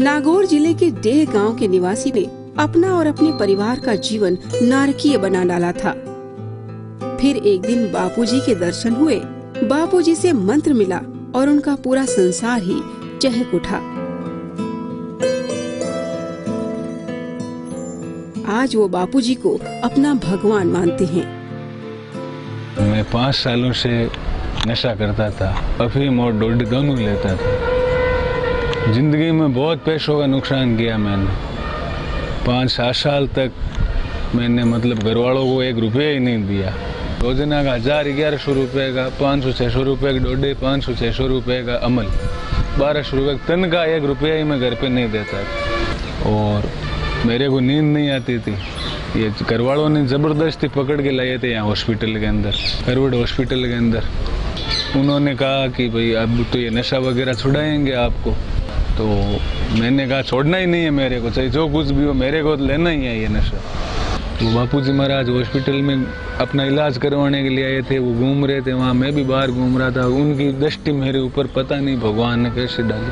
नागौर जिले के डेह गांव के निवासी ने अपना और अपने परिवार का जीवन नारकीय बना डाला था। फिर एक दिन बापूजी के दर्शन हुए। बापूजी से मंत्र मिला और उनका पूरा संसार ही चहक उठा। आज वो बापूजी को अपना भगवान मानते हैं। मैं 5 सालों से नशा करता था, अफीम और डोड दोनों लेता था। जिंदगी में बहुत पैसों का नुकसान किया मैंने। 5-7 साल तक मैंने घर वालों को 1 रुपया ही नहीं दिया। रोजाना का 1000-1100 रुपये का, 500-600 रुपये का डोडे, 500-600 रुपये का अमल, 1200 रुपये तन का 1 रुपया ही मैं घर पे नहीं देता था। और मेरे को नींद नहीं आती थी। ये घर वालों ने ज़बरदस्ती पकड़ के लाए थे यहाँ हॉस्पिटल के अंदर, करवट हॉस्पिटल के अंदर। उन्होंने कहा कि भाई अब तो ये नशा वगैरह छुड़ाएंगे आपको। तो मैंने कहा छोड़ना ही नहीं है मेरे को, चाहे जो कुछ भी हो मेरे को लेना ही है ये नशा। तो बापूजी महाराज हॉस्पिटल में अपना इलाज करवाने के लिए आए थे। वो घूम रहे थे वहाँ, मैं भी बाहर घूम रहा था। उनकी दृष्टि मेरे ऊपर पता नहीं भगवान ने कैसे डाली,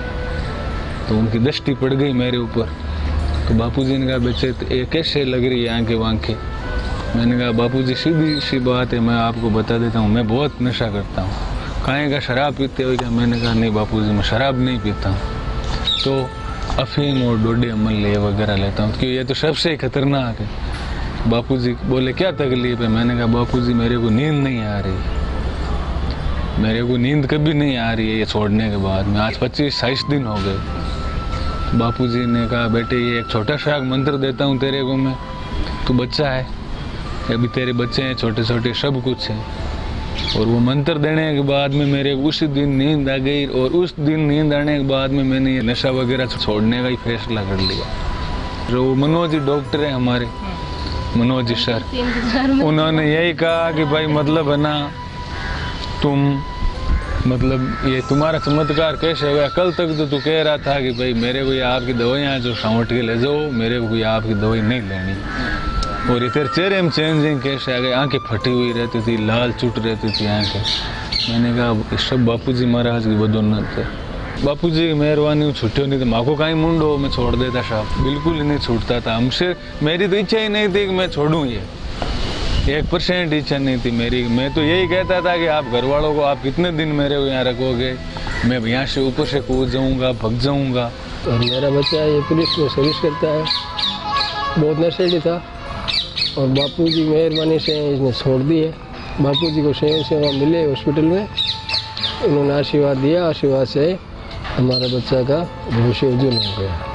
तो उनकी दृष्टि पड़ गई मेरे ऊपर। तो बापूजी ने कहा बच्चे ये कैसे लग रही है आंखें वांखें। मैंने कहा बापूजी सीधी सी बात है, मैं आपको बता देता हूँ, मैं बहुत नशा करता हूँ। काहे का शराब पीते हो क्या? मैंने कहा नहीं बापूजी मैं शराब नहीं पीता हूँ, तो अफीम और डोडे अमल ले वगैरह लेता हूँ, क्योंकि ये तो सबसे खतरनाक है। बापूजी बोले क्या तकलीफ है? मैंने कहा बापूजी मेरे को नींद नहीं आ रही, मेरे को नींद कभी नहीं आ रही है ये छोड़ने के बाद में। आज 25-26 दिन हो गए। बापूजी ने कहा बेटे ये एक छोटा सा मंत्र देता हूँ तेरे को मैं, तू बच्चा है, अभी तेरे बच्चे हैं छोटे छोटे, सब कुछ है। और वो मंत्र देने के बाद में मेरे उसी दिन नींद आ गई। और उस दिन नींद आने के बाद में मैंने ये नशा वगैरह छोड़ने का ही फैसला कर लिया। जो मनोज जी डॉक्टर है हमारे, मनोज जी सर, उन्होंने यही कहा कि भाई है ना तुम ये तुम्हारा चमत्कार कैसे हुआ? कल तक तो तू कह रहा था कि भाई मेरे को ये आपकी दवाइयाँ जो साउंट के ले जाओ, मेरे को ये आपकी दवाई नहीं लेनी। और इधर चेहरे में चेंजिंग कैसे आ गई, आंखें फटी हुई रहती थी, लाल चुट रहती थी आंखें। मैंने कहा सब बापूजी महाराज की बदौलत है। बापूजी की मेहरबानी छुट्टियों नहीं तो माँ को कहीं मुंडो मैं छोड़ देता साहब, बिल्कुल ही नहीं छूटता था हमसे। मेरी तो इच्छा ही नहीं थी कि मैं छोड़ूँ, ये 1% इच्छा नहीं थी मेरी। मैं तो यही कहता था कि आप घर वालों को आप कितने दिन मेरे को यहाँ रखोगे, मैं यहाँ से ऊपर से कूद जाऊँगा, भग जाऊँगा। और मेरा बच्चा ये पुलिस में सर्विस करता है, बहुत नशेड़ी था और बापूजी मेहरबानी से इसने छोड़ दी है। बापूजी को सेवा मिले हॉस्पिटल में, उन्होंने आशीर्वाद दिया, आशीर्वाद से हमारा बच्चा का भविष्य उज्जवल हो गया।